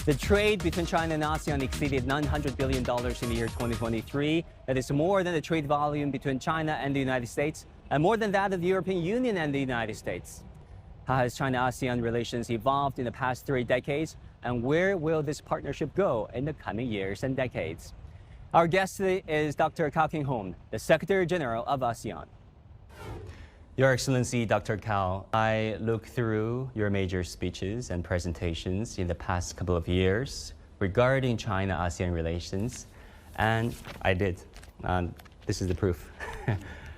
The trade between China and ASEAN exceeded $900 billion in the year 2023. That is more than the trade volume between China and the United States, and more than that of the European Union and the United States. How has China-ASEAN relations evolved in the past 3 decades, and where will this partnership go in the coming years and decades? Our guest today is Dr. Kao Kim Hourn, the Secretary General of ASEAN. Your Excellency, Dr. Kao, I looked through your major speeches and presentations in the past couple of years regarding China-ASEAN relations, and I did. This is the proof.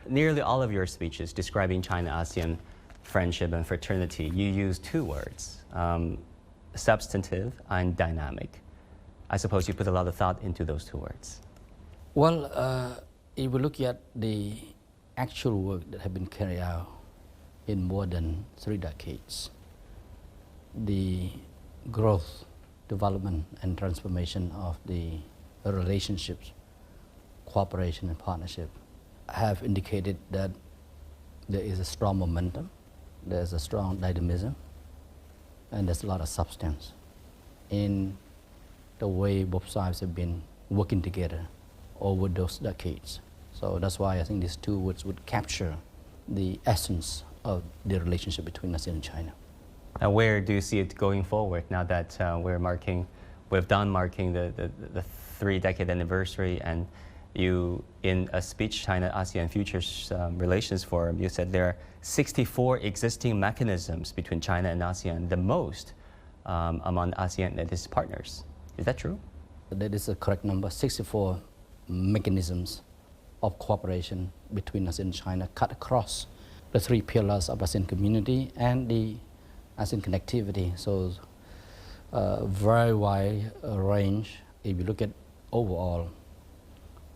Nearly all of your speeches describing China-ASEAN friendship and fraternity, you use 2 words, substantive and dynamic. I suppose you put a lot of thought into those 2 words. Well, if we look at the actual work that have been carried out in more than 3 decades, the growth, development, and transformation of the relationships, cooperation, and partnership have indicated that there is a strong momentum, there's a strong dynamism, and there's a lot of substance in the way both sides have been working together over those decades. So that's why I think these 2 words would capture the essence of the relationship between ASEAN and China. And where do you see it going forward now that we've done marking the 3-decade anniversary, and you, in a speech, China-ASEAN Futures Relations Forum, you said there are 64 existing mechanisms between China and ASEAN, the most among ASEAN and its partners. Is that true? That is a correct number, 64 mechanisms of cooperation between ASEAN and China cut across the 3 pillars of ASEAN community and the ASEAN connectivity. So very wide range. If you look at overall,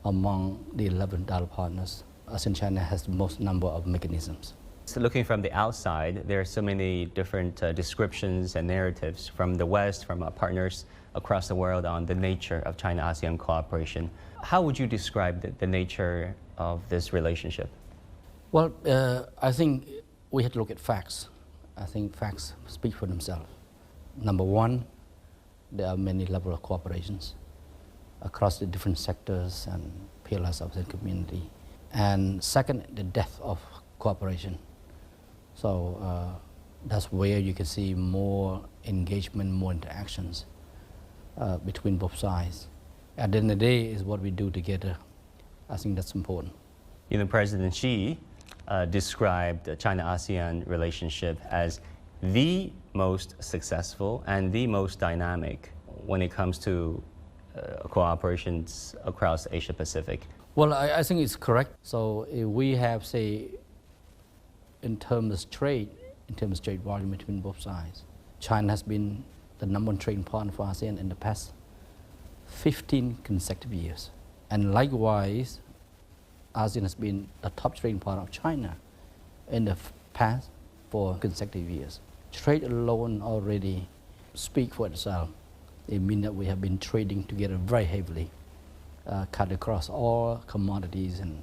among the 11 dialogue partners, ASEAN and China has the most number of mechanisms. So looking from the outside, there are so many different descriptions and narratives from the West, from our partners across the world on the nature of China-ASEAN cooperation. How would you describe the nature of this relationship? Well, I think we have to look at facts. I think facts speak for themselves. Number one, there are many levels of cooperations across the different sectors and pillars of the community. And second, the depth of cooperation. So that's where you can see more engagement, more interactions between both sides. At the end of the day, is what we do together. I think that's important. You know, President Xi described the China-ASEAN relationship as the most successful and the most dynamic when it comes to cooperations across Asia-Pacific. Well, I think it's correct. So if we have, say, in terms of trade volume between both sides, China has been the #1 trading partner for ASEAN in the past 15 consecutive years. And likewise, ASEAN has been the top trading partner of China in the past 4 consecutive years. Trade alone already speaks for itself. It means that we have been trading together very heavily, cut across all commodities and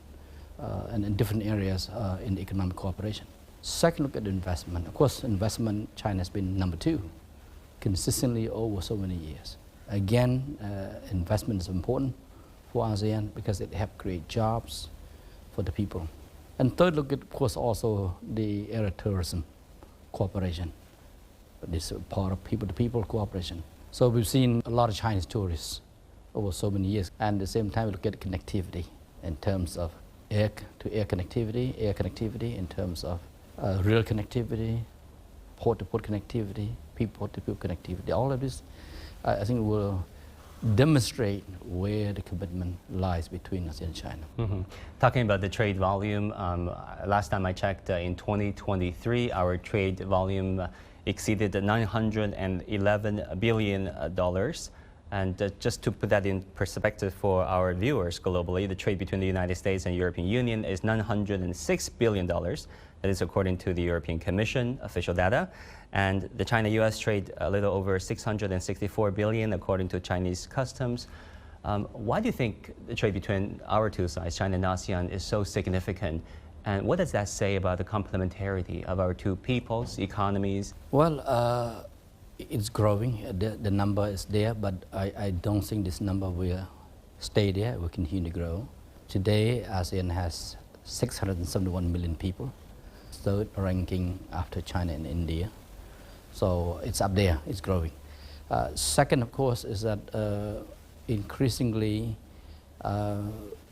in different areas in economic cooperation. Second, look at investment. Of course, investment, China has been #2 consistently over so many years. Again, investment is important for ASEAN because it helps create jobs for the people. And third, look at, of course, also the area of tourism cooperation. This is part of people-to-people cooperation. So we've seen a lot of Chinese tourists over so many years. And at the same time, we look at connectivity in terms of air-to-air connectivity in terms of rail connectivity, port-to-port connectivity, people-to-people connectivity. All of this, I think, will demonstrate where the commitment lies between ASEAN and China. Mm-hmm. Talking about the trade volume, last time I checked, in 2023, our trade volume exceeded $911 billion. And just to put that in perspective for our viewers globally, the trade between the United States and European Union is $906 billion. That is according to the European Commission official data. And the China-US trade a little over $664 billion according to Chinese customs. Why do you think the trade between our 2 sides, China and ASEAN, is so significant? And what does that say about the complementarity of our 2 peoples, economies? Well, It's growing. The number is there, but I don't think this number will stay there. It will continue to grow. Today, ASEAN has 671 million people, third ranking after China and India. So it's up there, it's growing. Second, of course, is that increasingly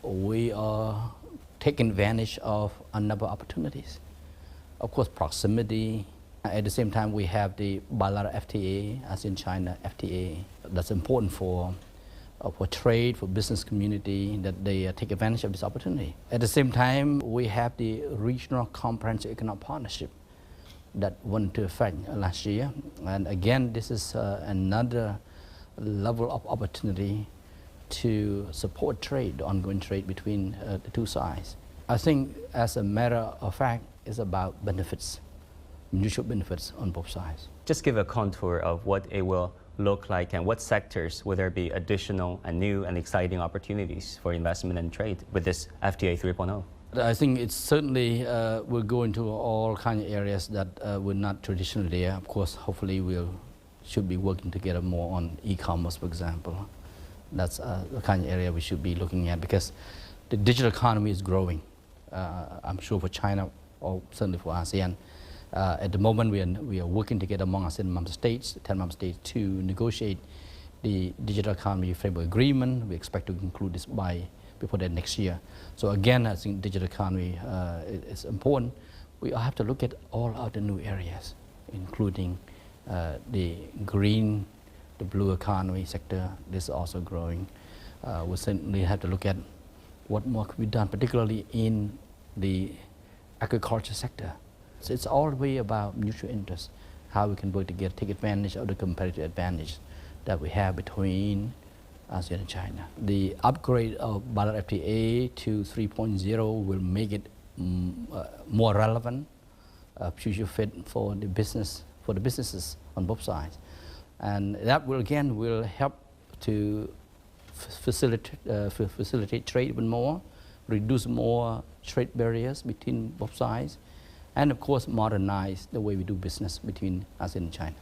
we are taking advantage of a number of opportunities. Of course, proximity. At the same time, we have the bilateral FTA, ASEAN-China FTA. That's important for trade, for business community, that they take advantage of this opportunity. At the same time, we have the regional comprehensive economic partnership that went into effect last year. And again, this is another level of opportunity to support trade, the ongoing trade between the two sides. I think, as a matter of fact, it's about benefits, mutual benefits on both sides. Just give a contour of what it will look like and what sectors will there be additional and new and exciting opportunities for investment and trade with this FTA 3.0? I think it certainly will go into all kinds of areas that were not traditionally there. Of course, hopefully should be working together more on e-commerce, for example. That's the kind of area we should be looking at, because the digital economy is growing. I'm sure for China, or certainly for ASEAN. At the moment, we are working together among ASEAN member states, 10 member states, to negotiate the digital economy framework agreement. We expect to conclude this before that next year. So again, I think digital economy is important. We have to look at all other new areas, including the green, the blue economy sector. This is also growing. We certainly have to look at what more could be done, particularly in the agriculture sector. So it's all the way about mutual interest, how we can work together, take advantage of the competitive advantage that we have between ASEAN and China. The upgrade of bilateral FTA to 3.0 will make it more relevant, future fit for the businesses on both sides, and that will help to facilitate trade even more, reduce more trade barriers between both sides, and of course modernize the way we do business between ASEAN and China.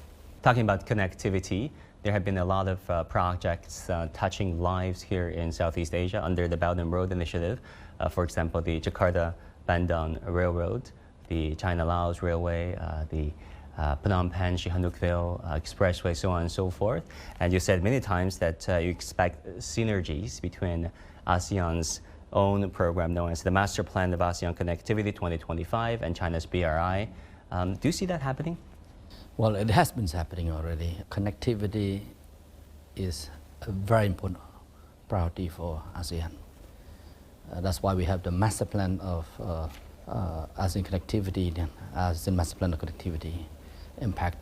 Talking about connectivity, there have been a lot of projects touching lives here in Southeast Asia under the Belt and Road Initiative. For example, the Jakarta-Bandung Railroad, the China-Laos Railway, the Phnom Penh-Sihanoukville Expressway, so on and so forth. And you said many times that you expect synergies between ASEAN's own program known as the Master Plan of ASEAN Connectivity 2025 and China's BRI. Do you see that happening? Well, it has been happening already. Connectivity is a very important priority for ASEAN. That's why we have the Master Plan of ASEAN Connectivity, ASEAN Master Plan of Connectivity Impact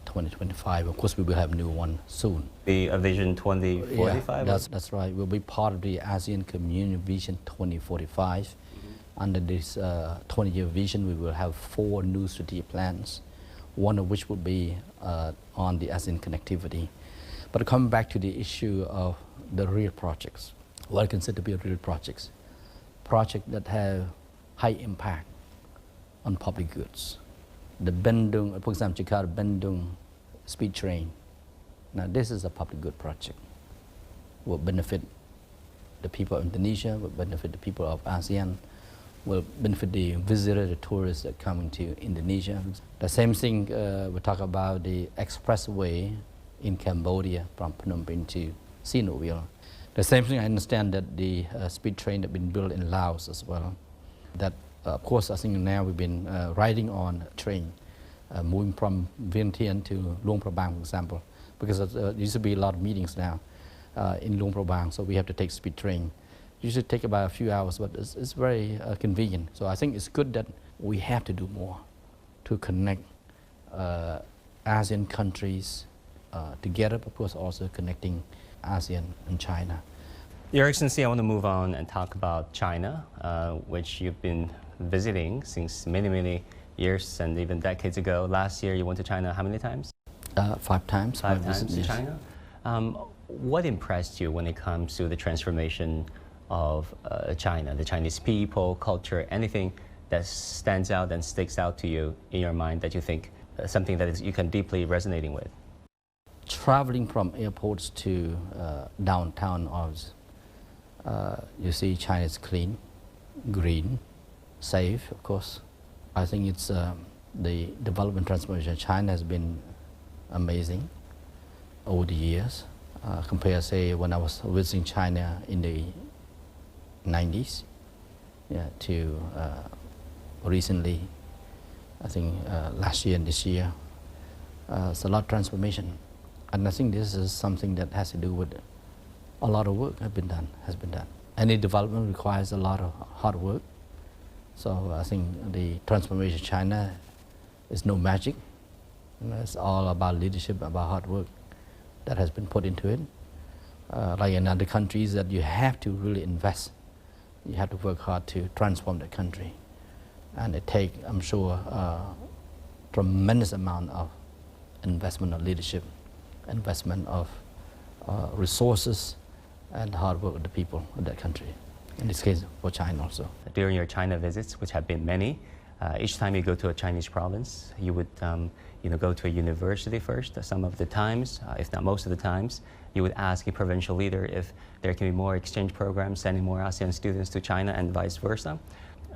2025. Of course, we will have a new one soon. The Vision 2045? Yeah, that's right. We'll be part of the ASEAN Community Vision 2045. Under this 20-year vision, we will have 4 new strategic plans, one of which will be on the ASEAN connectivity. But coming back to the issue of the real projects, what I consider to be real projects that have high impact on public goods. The Bandung, for example, Jakarta-Bandung speed train. Now this is a public good project. Will benefit the people of Indonesia, will benefit the people of ASEAN, will benefit the visitors, the tourists that come into Indonesia. The same thing, we talk about the expressway in Cambodia from Phnom Penh to Sihanoukville. The same thing, I understand that the speed train that been built in Laos as well. That, of course, I think now we've been riding on a train, moving from Vientiane to Luang Prabang, for example, because there used to be a lot of meetings now in Luang Prabang, so we have to take speed train. Usually take about a few hours, but it's very convenient. So I think it's good that we have to do more to connect ASEAN countries together, but of course also connecting ASEAN and China. Your Excellency, I want to move on and talk about China, which you've been visiting since many, many years and even decades ago. Last year you went to China how many times? 5 times. 5 times to China. What impressed you when it comes to the transformation of China, the Chinese people, culture, anything that stands out and sticks out to you in your mind that you think something that you can deeply resonating with? Traveling from airports to downtown, you see China is clean, green, safe, of course. I think it's the development transformation of China has been amazing over the years. Compared, say, when I was visiting China in the 90s, to recently, I think last year and this year, it's a lot of transformation. And I think this is something that has to do with a lot of work has been done. Any development requires a lot of hard work. So I think the transformation of China is no magic. It's all about leadership, about hard work that has been put into it. Like in other countries that you have to really invest. You have to work hard to transform the country. And it takes, I'm sure, a tremendous amount of investment of leadership, investment of resources, and hard work of the people of that country. In this case, for China also. During your China visits, which have been many, each time you go to a Chinese province, you would go to a university first. Some of the times, if not most of the times, you would ask a provincial leader if there can be more exchange programs, sending more ASEAN students to China and vice versa.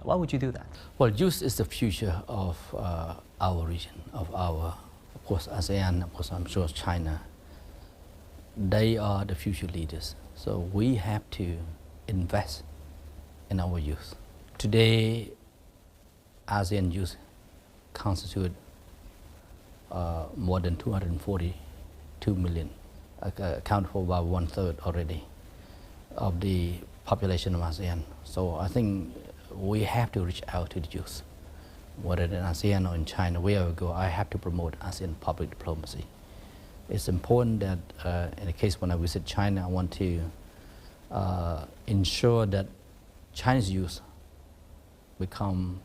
Why would you do that? Well, youth is the future of our region, of course, ASEAN, of course, I'm sure China. They are the future leaders. So we have to invest in our youth. Today, ASEAN youth constitute more than 242 million, account for about 1/3 already of the population of ASEAN. So I think we have to reach out to the youth, whether in ASEAN or in China, wherever we go. I have to promote ASEAN public diplomacy. It's important that in the case when I visit China, I want to ensure that Chinese youth become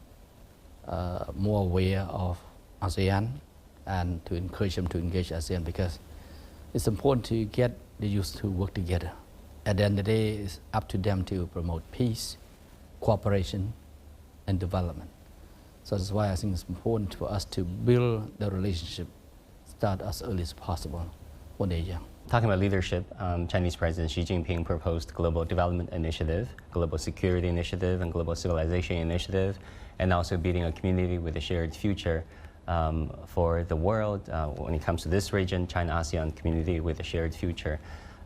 more aware of ASEAN and to encourage them to engage ASEAN, because it's important to get the youth to work together. At the end of the day, it's up to them to promote peace, cooperation, and development. So that's why I think it's important for us to build the relationship, start as early as possible when they're young. Talking about leadership, Chinese President Xi Jinping proposed Global Development Initiative, Global Security Initiative, and Global Civilization Initiative, and also building a community with a shared future for the world. When it comes to this region, China-ASEAN community with a shared future.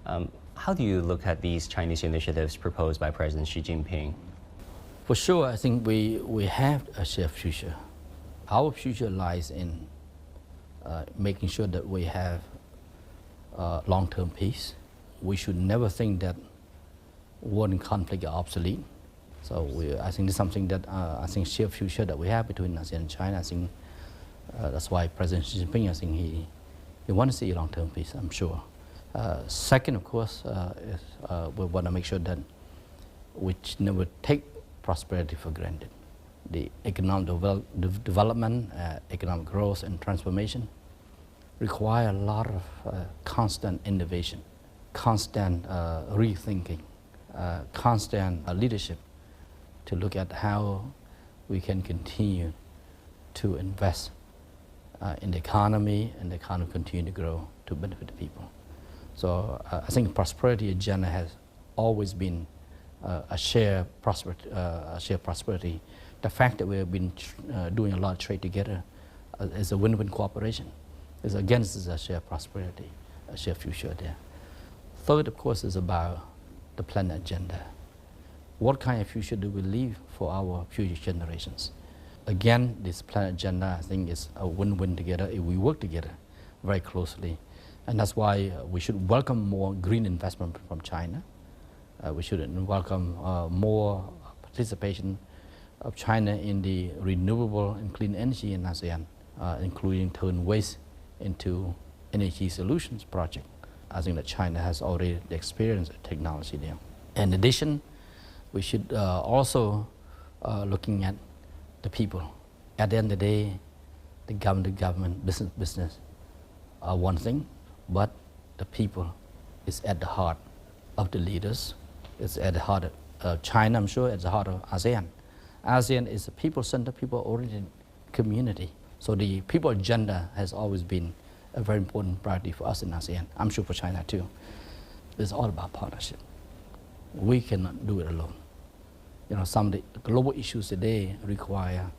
How do you look at these Chinese initiatives proposed by President Xi Jinping? For sure, I think we have a shared future. Our future lies in making sure that we have long-term peace. We should never think that war and conflict are obsolete. So I think this is something that I think shared future that we have between ASEAN and China. I think that's why President Xi Jinping, I think he wants to see long-term peace, I'm sure. Second, of course, is we want to make sure that we never take prosperity for granted. The economic development, economic growth and transformation require a lot of constant innovation, constant rethinking, constant leadership to look at how we can continue to invest in the economy, and the economy continue to grow to benefit the people. So I think the prosperity agenda has always been a shared prosperity. The fact that we have been doing a lot of trade together is a win-win cooperation. It's against a shared prosperity, a shared future there. Third, of course, is about the planet agenda. What kind of future do we leave for our future generations? Again, this planet agenda, I think, is a win-win together if we work together very closely. And that's why we should welcome more green investment from China. We should welcome more participation of China in the renewable and clean energy in ASEAN, including turn waste into energy solutions project. I think that China has already the experience and technology there. In addition, we should also looking at the people. At the end of the day, the government, business are one thing, but the people is at the heart of the leaders. It's at the heart of China, I'm sure, at the heart of ASEAN. ASEAN is a people-centered, people-oriented community. So the people agenda has always been a very important priority for us in ASEAN. I'm sure for China too. It's all about partnership. We cannot do it alone. Some of the global issues today require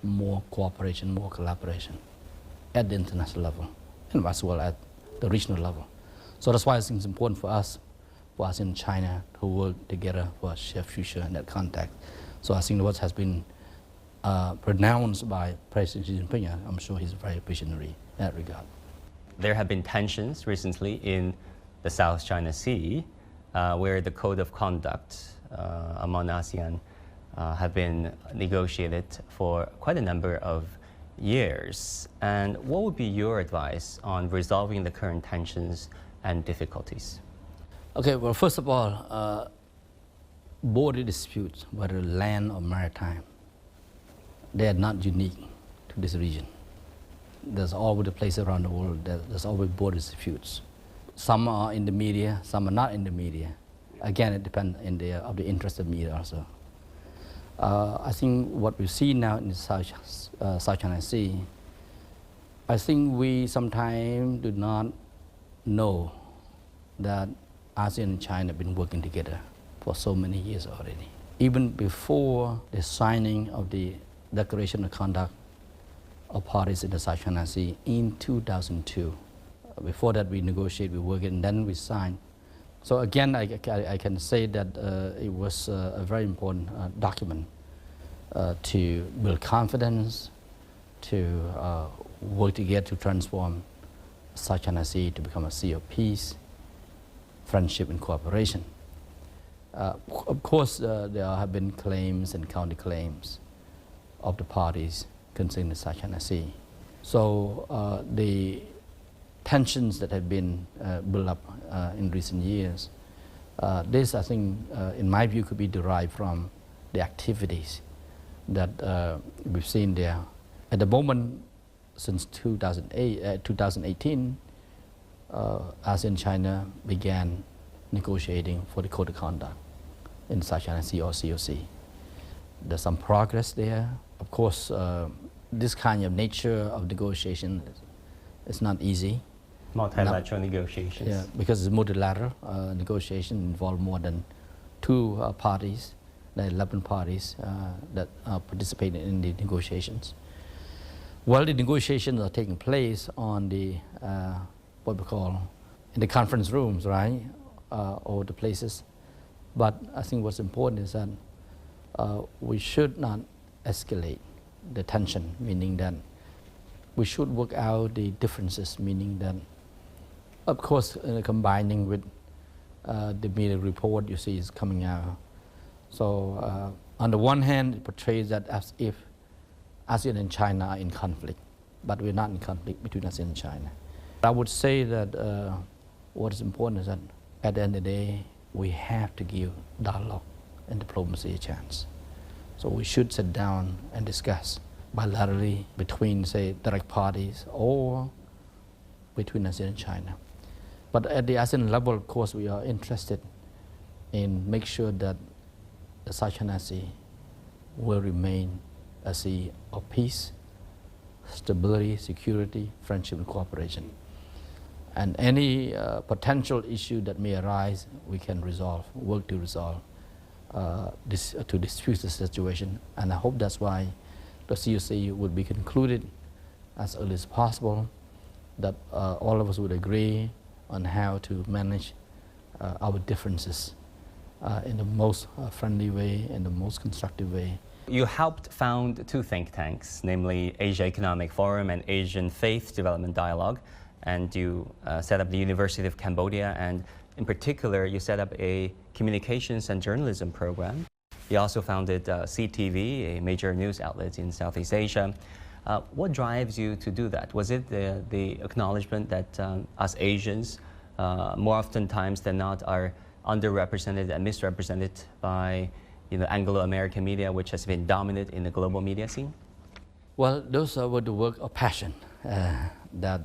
more cooperation, more collaboration at the international level, and as well at the regional level. So that's why I think it's important for us in China to work together for a shared future in that context. So I think what has been pronounced by President Xi Jinping, I'm sure he's very visionary in that regard. There have been tensions recently in the South China Sea, where the code of conduct among ASEAN have been negotiated for quite a number of years. And what would be your advice on resolving the current tensions and difficulties? Okay, well, first of all, border disputes, whether land or maritime, they are not unique to this region. There's always a place around the world, there's always border disputes. Some are in the media, some are not in the media. Again, it depends of the interest of media also. I think what we see now in the South China Sea, I think we sometimes do not know that ASEAN and China have been working together for so many years already. Even before the signing of the Declaration of Conduct of Parties in the South China Sea in 2002. Before that we negotiated, we worked, and then we signed. So again, I can say that it was a very important document to build confidence, to work together to transform South China Sea to become a sea of peace, friendship and cooperation. Of course, there have been claims and counterclaims of the parties concerning the South China Sea. So the tensions that have been built up in recent years, this I think, in my view, could be derived from the activities that we've seen there. At the moment, since 2018, ASEAN and China began negotiating for the Code of Conduct in South China Sea or COC. There's some progress there. Of course, this kind of nature of negotiation is not easy. Multilateral negotiations. Yeah, because it's multilateral negotiation involve more than two parties, the 11 parties that are participating in the negotiations. Well, the negotiations are taking place on the, what we call, in the conference rooms, right, or the places. But I think what's important is that we should not escalate the tension, meaning that we should work out the differences, meaning that, of course, combining with the media report you see is coming out. So on the one hand, it portrays that as if ASEAN and China are in conflict, but we're not in conflict between ASEAN and China. I would say that what is important is that at the end of the day, we have to give dialogue and diplomacy a chance. So we should sit down and discuss bilaterally between, say, direct parties or between ASEAN and China. But at the ASEAN level, of course, we are interested in make sure that the South China Sea will remain a sea of peace, stability, security, friendship, and cooperation. And any potential issue that may arise, we can resolve, work to resolve, to diffuse the situation. And I hope that's why the COC would be concluded as early as possible, that all of us would agree on how to manage our differences in the most friendly way, in the most constructive way. You helped found two think tanks, namely Asia Economic Forum and Asian Faith Development Dialogue, and you set up the University of Cambodia, and in particular, you set up a communications and journalism program. You also founded CTV, a major news outlet in Southeast Asia. What drives you to do that? Was it the acknowledgement that us Asians, more oftentimes than not, are underrepresented and misrepresented by Anglo-American media, which has been dominant in the global media scene? Well, those were the work of passion that,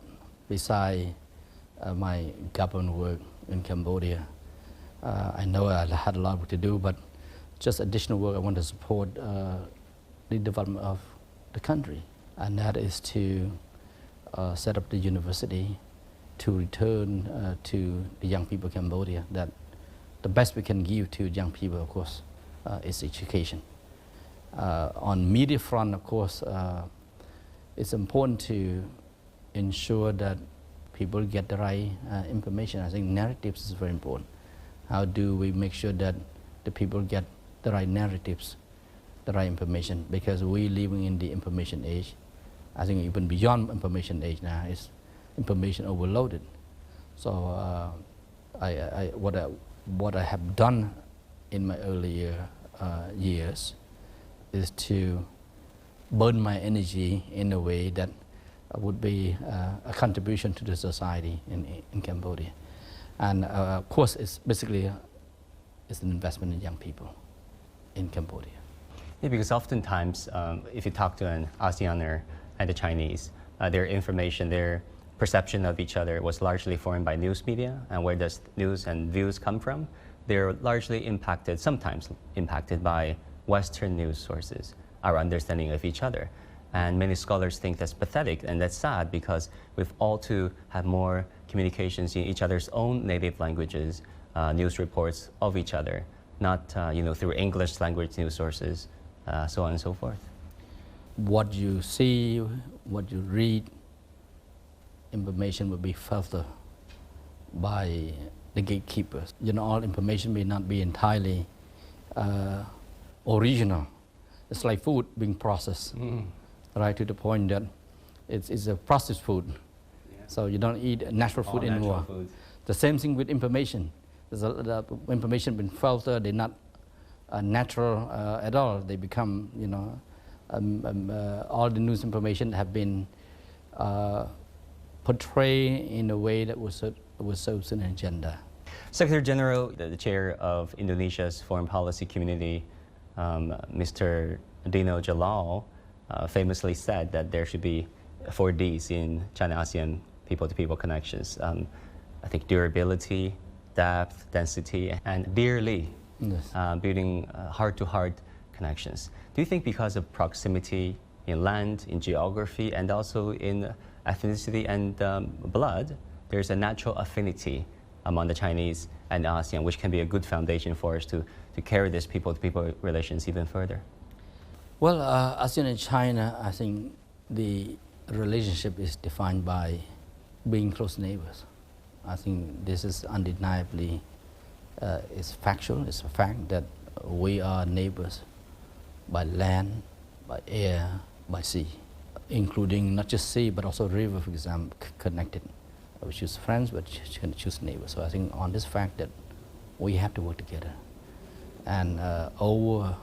beside my government work in Cambodia, I know I had a lot of work to do, but just additional work, I want to support the development of the country, and that is to set up the university to return to the young people of Cambodia. That the best we can give to young people, of course, is education. On media front, of course, it's important to ensure that people get the right information. I think narratives is very important. How do we make sure that the people get the right narratives, the right information? Because we're living in the information age. I think even beyond information age now, is information overloaded. So what I have done in my earlier years is to burn my energy in a way that would be a contribution to the society in Cambodia. And of course, it's basically it's an investment in young people in Cambodia. Yeah, because oftentimes, if you talk to an ASEANer and the Chinese, their information, their perception of each other was largely formed by news media. And where does news and views come from? They're largely impacted, sometimes impacted by Western news sources, our understanding of each other. And many scholars think that's pathetic and that's sad because we've all to have more communications in each other's own native languages, news reports of each other, not through English language news sources, so on and so forth. What you see, what you read, information will be filtered by the gatekeepers. All information may not be entirely original. It's like food being processed, right, to the point that it's a processed food. Yeah. So you don't eat natural food anymore. Food. The same thing with information. The information been filtered, they're not natural at all. They become, all the news information have been portrayed in a way that was serves an agenda. Secretary General, the chair of Indonesia's Foreign Policy Community, Mr. Dino Jalal, famously said that there should be 4 Ds in China-ASEAN people-to-people connections. I think durability, depth, density, and dearly, yes. Building heart-to-heart connections. Do you think because of proximity in land, in geography, and also in ethnicity and blood, there's a natural affinity among the Chinese and ASEAN, which can be a good foundation for us to carry this people-to-people relations even further? Well, ASEAN and China, I think the relationship is defined by being close neighbors. I think this is undeniably, it's factual, it's a fact that we are neighbors by land, by air, by sea, including not just sea, but also river, for example, connected. We choose friends, but we choose neighbors. So I think on this fact that we have to work together. And over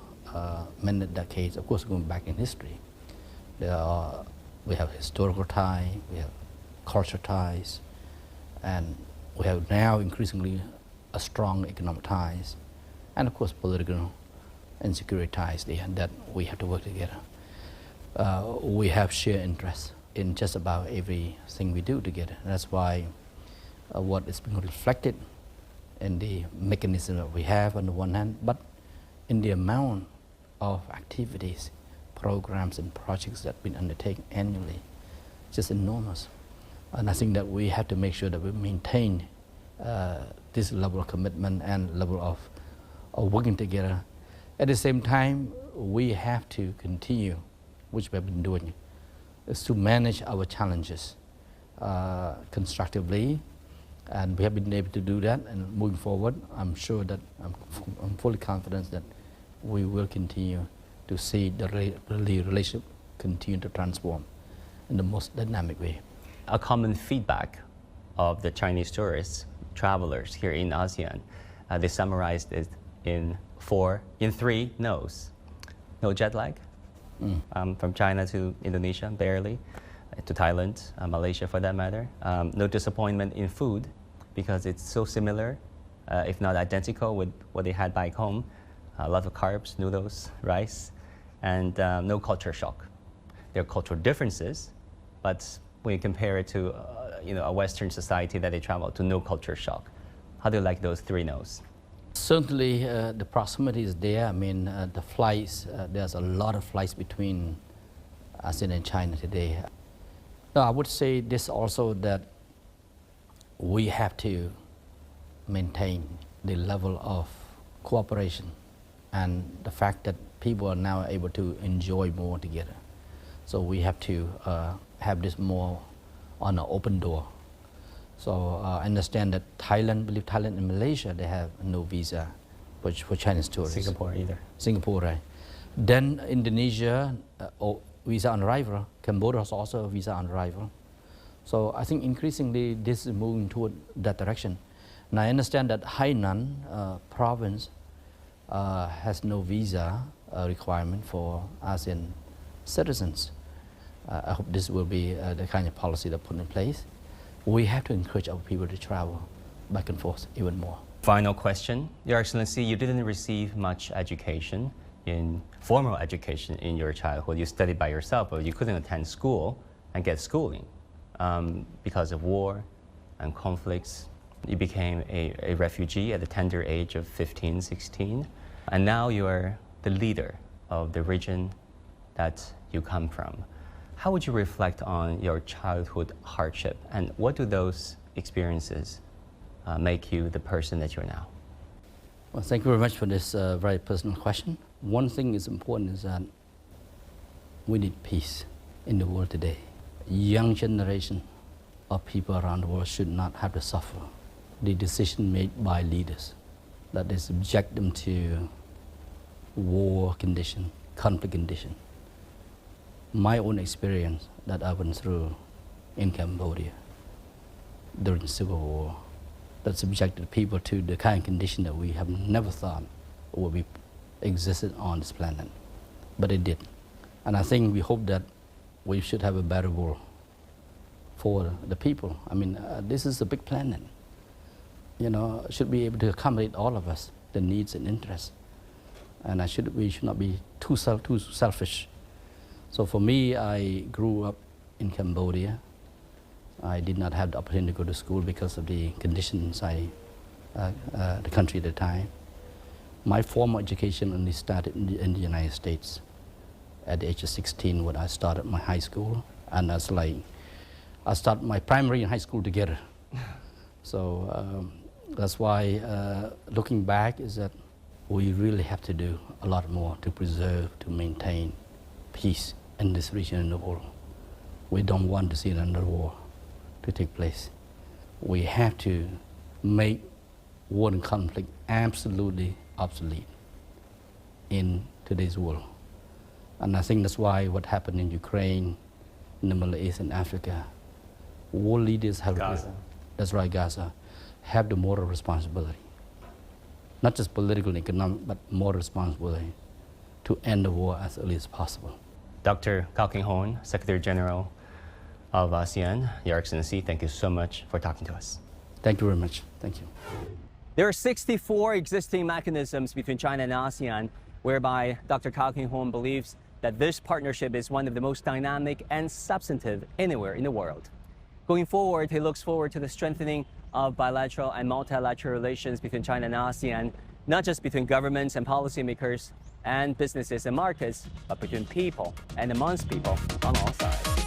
many decades, of course, going back in history, we have historical ties, we have cultural ties, and we have now increasingly a strong economic ties, and of course political and security ties there that we have to work together. We have shared interests in just about everything we do together. That's why what is being reflected in the mechanism that we have on the one hand, but in the amount of activities, programs and projects that have been undertaken annually, just enormous. And I think that we have to make sure that we maintain this level of commitment and level of working together. At the same time, we have to continue, which we have been doing, is to manage our challenges constructively, and we have been able to do that. And moving forward, I'm sure that I'm fully confident that we will continue to see the relationship continue to transform in the most dynamic way. A common feedback of the Chinese tourists, travelers here in ASEAN, they summarized it in 3 no's. No jet lag, from China to Indonesia, barely, to Thailand, Malaysia for that matter. No disappointment in food because it's so similar, if not identical with what they had back home. A lot of carbs, noodles, rice, and no culture shock. There are cultural differences, but when you compare it to a Western society that they travel to, no culture shock. How do you like those 3 no's? Certainly, the proximity is there. I mean, the flights, there's a lot of flights between ASEAN and China today. No, I would say this also that we have to maintain the level of cooperation and the fact that people are now able to enjoy more together. So we have to have this more on an open door. So I understand that Thailand and Malaysia, they have no visa for Chinese tourists. Singapore either. Singapore, right. Then Indonesia, visa on arrival. Cambodia is also visa on arrival. So I think increasingly this is moving toward that direction. And I understand that Hainan province has no visa requirement for ASEAN citizens. I hope this will be the kind of policy that put in place. We have to encourage our people to travel back and forth even more. Final question. Your Excellency, you didn't receive much education, formal education in your childhood. You studied by yourself, but you couldn't attend school and get schooling because of war and conflicts. You became a refugee at the tender age of 15, 16, and now you're the leader of the region that you come from. How would you reflect on your childhood hardship, and what do those experiences make you the person that you're now? Well, thank you very much for this very personal question. One thing is important is that we need peace in the world today. Young generation of people around the world should not have to suffer the decision made by leaders that they subject them to war condition, conflict condition. My own experience that I went through in Cambodia during the Civil War that subjected people to the kind of condition that we have never thought would be existed on this planet, but it did. And I think we hope that we should have a better world for the people. I mean, this is a big planet. You know, should be able to accommodate all of us, the needs and interests. And we should not be too selfish. So for me, I grew up in Cambodia. I did not have the opportunity to go to school because of the conditions the country at the time. My formal education only started in the United States at the age of 16 when I started my high school. And I started my primary and high school together. So that's why looking back is that we really have to do a lot more to preserve, to maintain peace in this region in the world. We don't want to see another war to take place. We have to make war and conflict absolutely obsolete in today's world. And I think that's why what happened in Ukraine, in the Middle East and Africa, world leaders have Gaza. That's right, Gaza, have the moral responsibility. Not just political and economic, but moral responsibility to end the war as early as possible. Dr. Kao Kim Hourn, Secretary General of ASEAN, Your Excellency, thank you so much for talking to us. Thank you very much. Thank you. There are 64 existing mechanisms between China and ASEAN, whereby Dr. Kao Kim Hourn believes that this partnership is one of the most dynamic and substantive anywhere in the world. Going forward, he looks forward to the strengthening of bilateral and multilateral relations between China and ASEAN, not just between governments and policymakers and businesses and markets, but between people and amongst people on all sides.